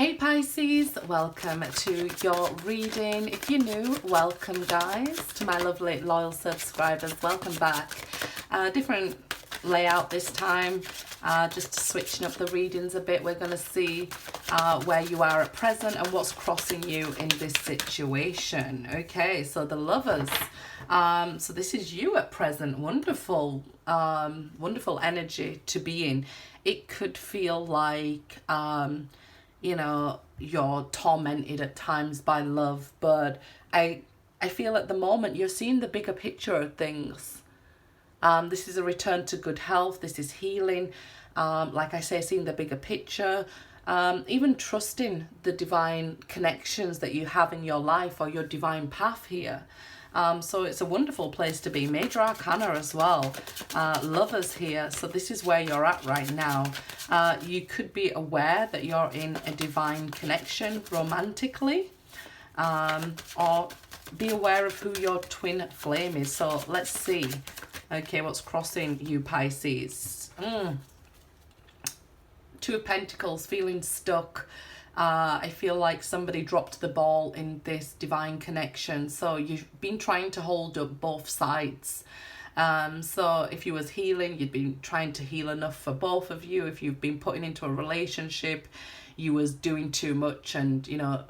Hey Pisces, welcome to your reading. If you're new, welcome guys. To my lovely loyal subscribers, welcome back. Different layout this time, just switching up the readings a bit. We're going to see where you are at present and what's crossing you in this situation. Okay, so the lovers. So this is you at present. Wonderful, wonderful energy to be in. It could feel like you know, you're tormented at times by love, but I feel at the moment you're seeing the bigger picture of things. This is a return to good health. This is healing. Like I say, seeing the bigger picture, even trusting the divine connections that you have in your life or your divine path here. So it's a wonderful place to be. Major Arcana as well. Lovers here. So this is where you're at right now. You could be aware that you're in a divine connection romantically. Or be aware of who your twin flame is. So let's see. Okay, what's crossing you, Pisces? Two of Pentacles, feeling stuck. I feel like somebody dropped the ball in this divine connection. So you've been trying to hold up both sides. So if you was healing, you'd been trying to heal enough for both of you. If you've been putting into a relationship, you was doing too much and, you know,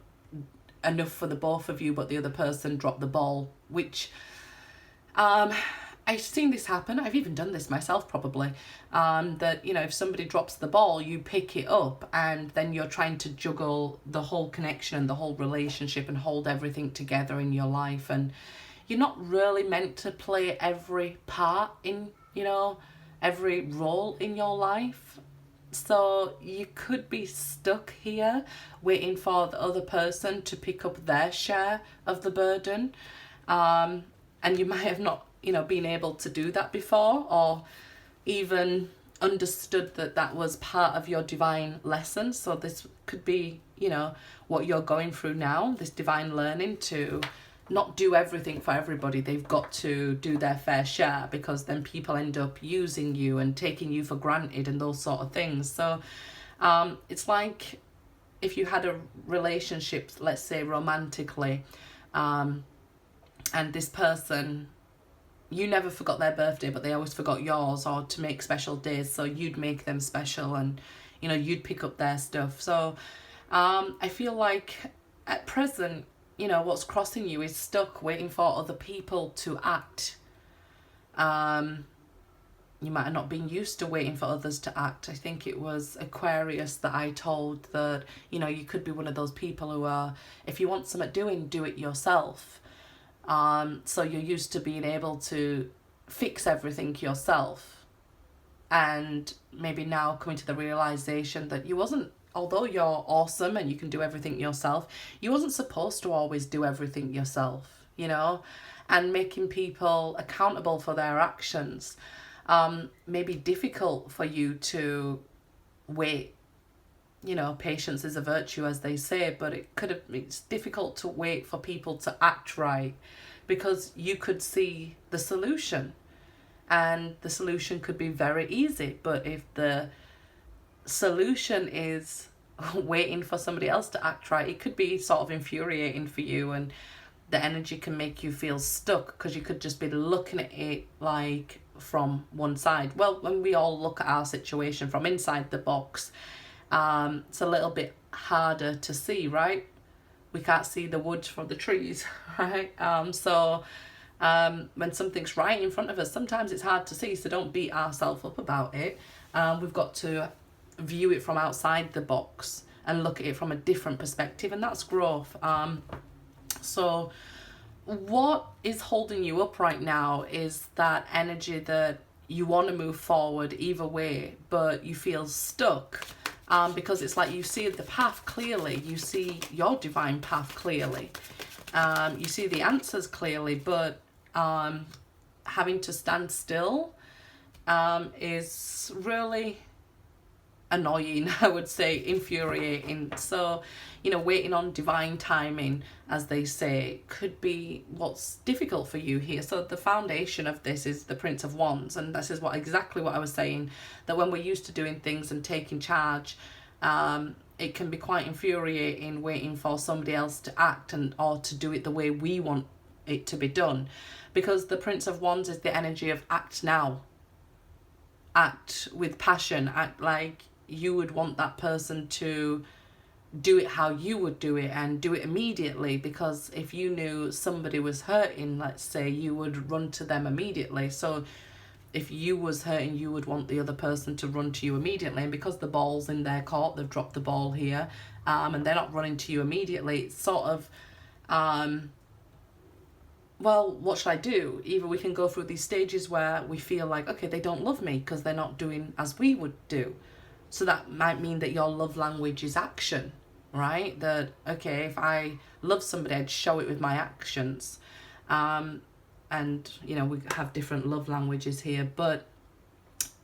enough for the both of you, but the other person dropped the ball, which I've seen this happen. I've even done this myself probably, that, you know, if somebody drops the ball, you pick it up and then you're trying to juggle the whole connection and the whole relationship and hold everything together in your life. And you're not really meant to play every part in, you know, every role in your life. So you could be stuck here waiting for the other person to pick up their share of the burden. And you might have not, you know, been able to do that before, or even understood that that was part of your divine lesson. So this could be, you know, what you're going through now, this divine learning to not do everything for everybody. They've got to do their fair share, because then people end up using you and taking you for granted and those sort of things. So it's like if you had a relationship, let's say romantically, and this person, you never forgot their birthday, but they always forgot yours, or to make special days, so you'd make them special and, you know, you'd pick up their stuff. So I feel like at present, you know, what's crossing you is stuck waiting for other people to act. You might have not been used to waiting for others to act. I think it was Aquarius that I told that, you know, you could be one of those people who are, if you want something doing, do it yourself. So you're used to being able to fix everything yourself, and maybe now coming to the realization that you wasn't, although you're awesome and you can do everything yourself, you wasn't supposed to always do everything yourself, you know, and making people accountable for their actions may be difficult for you to wait. You know, patience is a virtue, as they say, but it's difficult to wait for people to act right, because you could see the solution and the solution could be very easy. But if the solution is waiting for somebody else to act right, it could be sort of infuriating for you, and the energy can make you feel stuck, because you could just be looking at it like from one side. Well, when we all look at our situation from inside the box, it's a little bit harder to see, right? We can't see the wood from the trees, right? So when something's right in front of us, sometimes it's hard to see, so don't beat ourselves up about it. We've got to view it from outside the box and look at it from a different perspective, and that's growth. So what is holding you up right now is that energy that you want to move forward either way, but you feel stuck. Because it's like you see the path clearly, you see your divine path clearly, you see the answers clearly, but having to stand still is really annoying, I would say, infuriating. So, you know, waiting on divine timing, as they say, could be what's difficult for you here. So the foundation of this is the Prince of Wands, and this is exactly what I was saying, that when we're used to doing things and taking charge, it can be quite infuriating waiting for somebody else to act or to do it the way we want it to be done, because the Prince of Wands is the energy of act now, act with passion, act like you would want that person to do it how you would do it, and do it immediately. Because if you knew somebody was hurting, let's say, you would run to them immediately. So if you was hurting, you would want the other person to run to you immediately. And because the ball's in their court, they've dropped the ball here, and they're not running to you immediately, it's sort of, well, what should I do? Either we can go through these stages where we feel like, okay, they don't love me because they're not doing as we would do. So that might mean that your love language is action, right? That, okay, if I love somebody, I'd show it with my actions. And, you know, we have different love languages here, but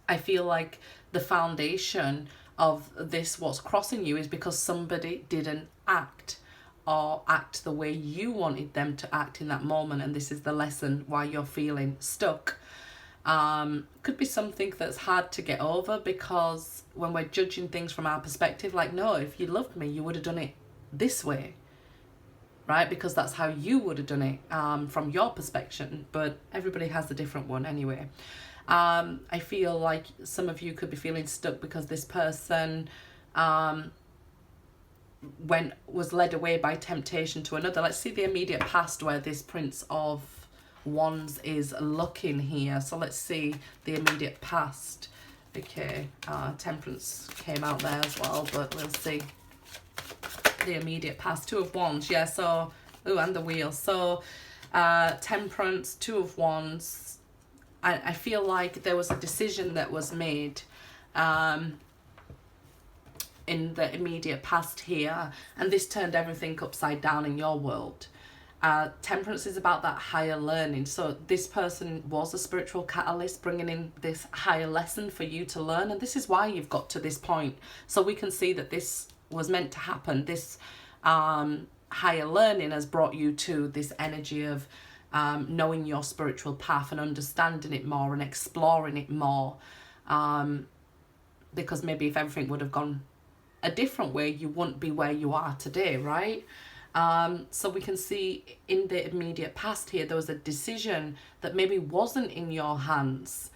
I feel like the foundation of this, what's crossing you, is because somebody didn't act, or act the way you wanted them to act in that moment. And this is the lesson why you're feeling stuck. Could be something that's hard to get over, because when we're judging things from our perspective, like, no, if you loved me, you would have done it this way, right? Because that's how you would have done it, from your perspective, but everybody has a different one anyway. I feel like some of you could be feeling stuck because this person was led away by temptation to another. Let's see the immediate past where this Prince of Wands is looking here. So let's see the immediate past. Okay, Temperance came out there as well, but we'll see the immediate past. Two of Wands, yeah. So, oh, and the Wheel. So Temperance, Two of Wands. I feel like there was a decision that was made in the immediate past here, and this turned everything upside down in your world. Temperance is about that higher learning. So this person was a spiritual catalyst, bringing in this higher lesson for you to learn, and this is why you've got to this point. So we can see that this was meant to happen. This higher learning has brought you to this energy of knowing your spiritual path and understanding it more and exploring it more, because maybe if everything would have gone a different way, you wouldn't be where you are today, right? So we can see in the immediate past here, there was a decision that maybe wasn't in your hands,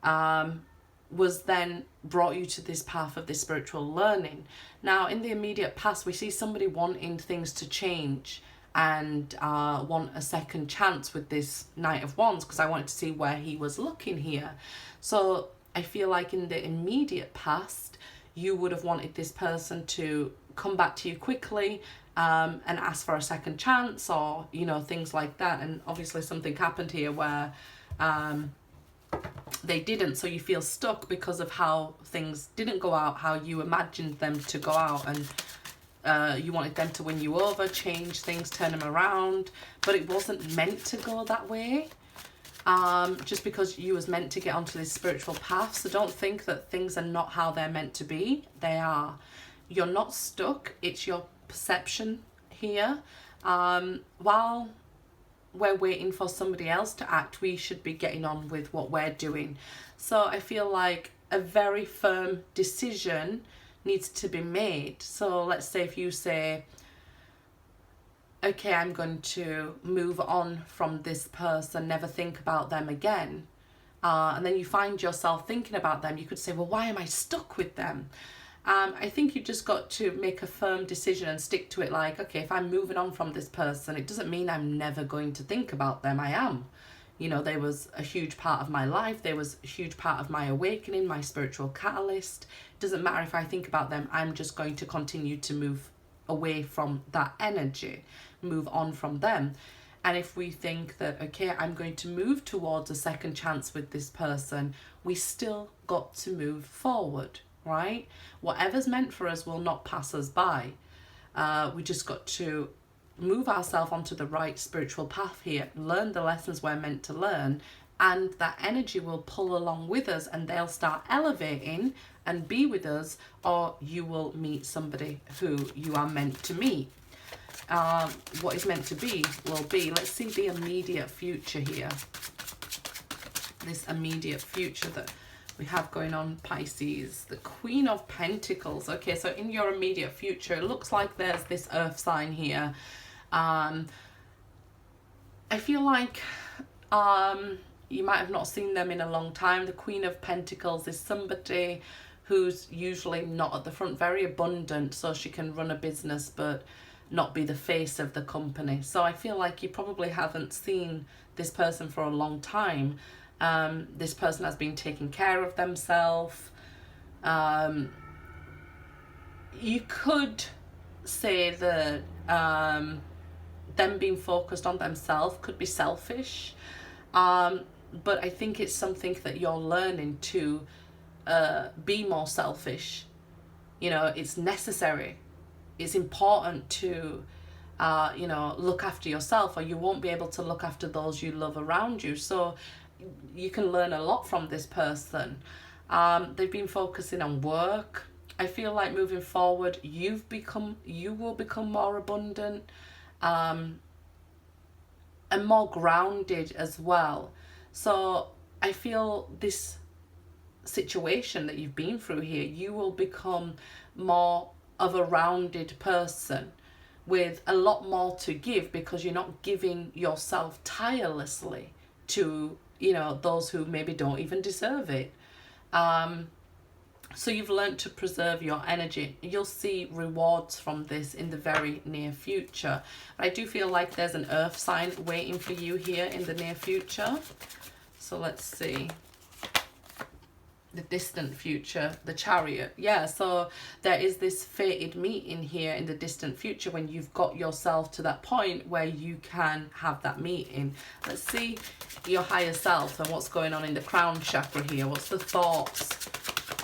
was then brought you to this path of this spiritual learning. Now, in the immediate past, we see somebody wanting things to change and want a second chance with this Knight of Wands, because I wanted to see where he was looking here. So I feel like in the immediate past, you would have wanted this person to come back to you quickly, and ask for a second chance, or, you know, things like that. And obviously something happened here where they didn't, so you feel stuck because of how things didn't go out how you imagined them to go out, and you wanted them to win you over, change things, turn them around, but it wasn't meant to go that way, just because you was meant to get onto this spiritual path. So don't think that things are not how they're meant to be. They are. You're not stuck, it's your perception here. While we're waiting for somebody else to act, we should be getting on with what we're doing. So I feel like a very firm decision needs to be made. So let's say if you say, okay, I'm going to move on from this person, never think about them again, and then you find yourself thinking about them, you could say, well, why am I stuck with them? I think you just got to make a firm decision and stick to it. Like, okay, if I'm moving on from this person, it doesn't mean I'm never going to think about them. I am. You know, they was a huge part of my life. They was a huge part of my awakening, my spiritual catalyst. It doesn't matter if I think about them. I'm just going to continue to move away from that energy, move on from them. And if we think that, okay, I'm going to move towards a second chance with this person, we still got to move forward. Right? Whatever's meant for us will not pass us by. We just got to move ourselves onto the right spiritual path here, learn the lessons we're meant to learn, and that energy will pull along with us, and they'll start elevating and be with us, or you will meet somebody who you are meant to meet. What is meant to be will be. Let's see the immediate future here. This immediate future that we have going on, Pisces? The Queen of Pentacles. Okay, so in your immediate future, it looks like there's this earth sign here. I feel like you might have not seen them in a long time. The Queen of Pentacles is somebody who's usually not at the front, very abundant, so she can run a business but not be the face of the company. So I feel like you probably haven't seen this person for a long time. This person has been taking care of themselves. You could say that them being focused on themselves could be selfish. But I think it's something that you're learning to be more selfish. You know, it's necessary. It's important to, you know, look after yourself, or you won't be able to look after those you love around you. So you can learn a lot from this person. They've been focusing on work. I feel like moving forward, you will become more abundant, and more grounded as well. So I feel this situation that you've been through here, you will become more of a rounded person with a lot more to give, because you're not giving yourself tirelessly to, you know, those who maybe don't even deserve it. So you've learned to preserve your energy. You'll see rewards from this in the very near future. I do feel like there's an earth sign waiting for you here in the near future. So let's see. The distant future, the Chariot. Yeah, so there is this fated meeting here in the distant future when you've got yourself to that point where you can have that meeting. Let's see your higher self and what's going on in the crown chakra here. What's the thoughts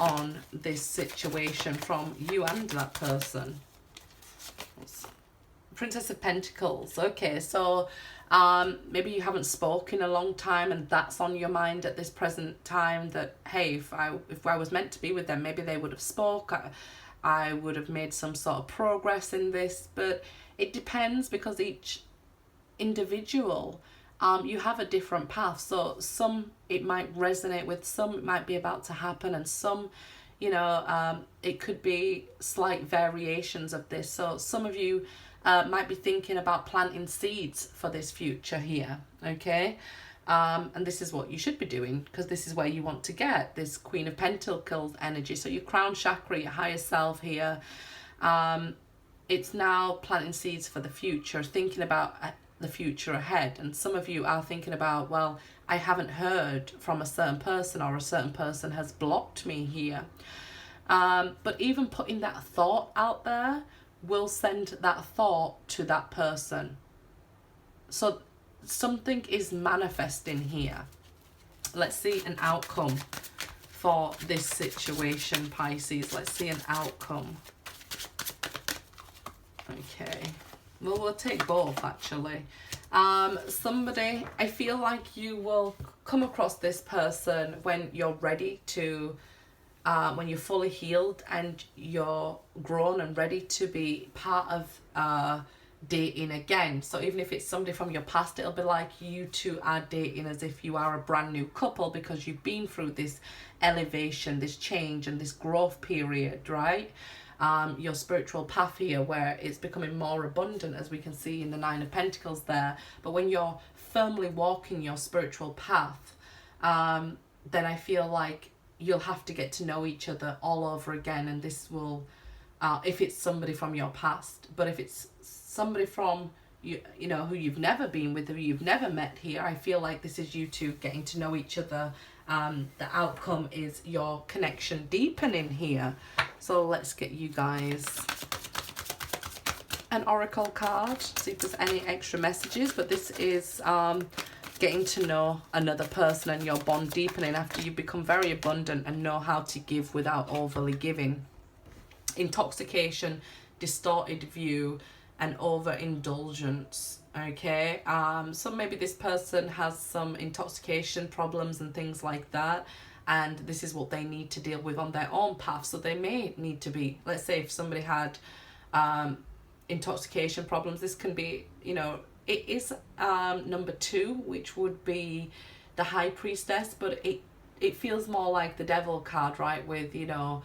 on this situation from you and that person? Princess of Pentacles. Okay, so maybe you haven't spoken a long time and that's on your mind at this present time, that hey, if I was meant to be with them, maybe they would have spoke, I would have made some sort of progress in this. But it depends, because each individual, you have a different path. So some it might resonate with, some it might be about to happen, and some, you know, it could be slight variations of this. So some of you might be thinking about planting seeds for this future here, okay? And this is what you should be doing, because this is where you want to get this Queen of Pentacles energy. So your crown chakra, your higher self here, it's now planting seeds for the future, thinking about the future ahead. And some of you are thinking about, well, I haven't heard from a certain person, or a certain person has blocked me here. But even putting that thought out there will send that thought to that person. So something is manifesting here. Let's see an outcome for this situation, Pisces. Let's see an outcome. Okay. Well, we'll take both, actually. Somebody, I feel like you will come across this person when you're ready to, when you're fully healed and you're grown and ready to be part of dating again. So even if it's somebody from your past, it'll be like you two are dating as if you are a brand new couple, because you've been through this elevation, this change, and this growth period, right? Your spiritual path here, where it's becoming more abundant, as we can see in the Nine of Pentacles there. But when you're firmly walking your spiritual path, then I feel like you'll have to get to know each other all over again. And this will, if it's somebody from your past. But if it's somebody from, you know, who you've never been with, who you've never met here, I feel like this is you two getting to know each other. The outcome is your connection deepening here. So let's get you guys an oracle card, see if there's any extra messages. But this is getting to know another person and your bond deepening after you become very abundant and know how to give without overly giving. Intoxication, distorted view, and overindulgence. Okay, so maybe this person has some intoxication problems and things like that, and this is what they need to deal with on their own path. So they may need to be, let's say if somebody had intoxication problems, this can be, you know, it is number 2, which would be the High Priestess, but it feels more like the devil card, right? With, you know,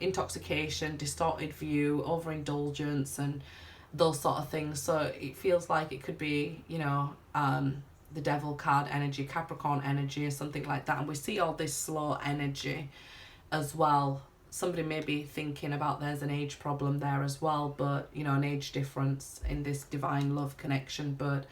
intoxication, distorted view, overindulgence, and those sort of things. So it feels like it could be, you know, the devil card energy, Capricorn energy, or something like that. And we see all this slow energy as well. Somebody may be thinking about there's an age problem there as well, but, you know, an age difference in this divine love connection. But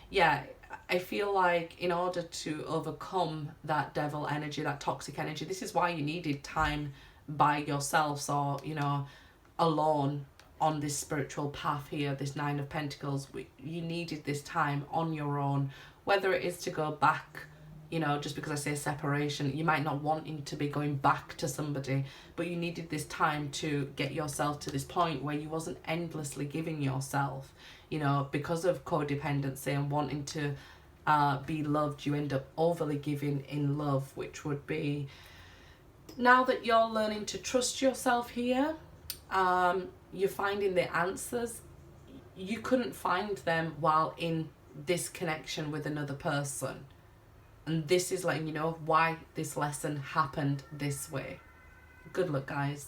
yeah, I feel like in order to overcome that devil energy, that toxic energy, this is why you needed time by yourselves, or, you know, alone on this spiritual path here, this Nine of Pentacles. You needed this time on your own, whether it is to go back, you know, just because I say separation, you might not wanting to be going back to somebody, but you needed this time to get yourself to this point where you wasn't endlessly giving yourself, you know, because of codependency and wanting to be loved. You end up overly giving in love, which would be, now that you're learning to trust yourself here, you're finding the answers. You couldn't find them while in this connection with another person. And this is letting you know why this lesson happened this way. Good luck, guys.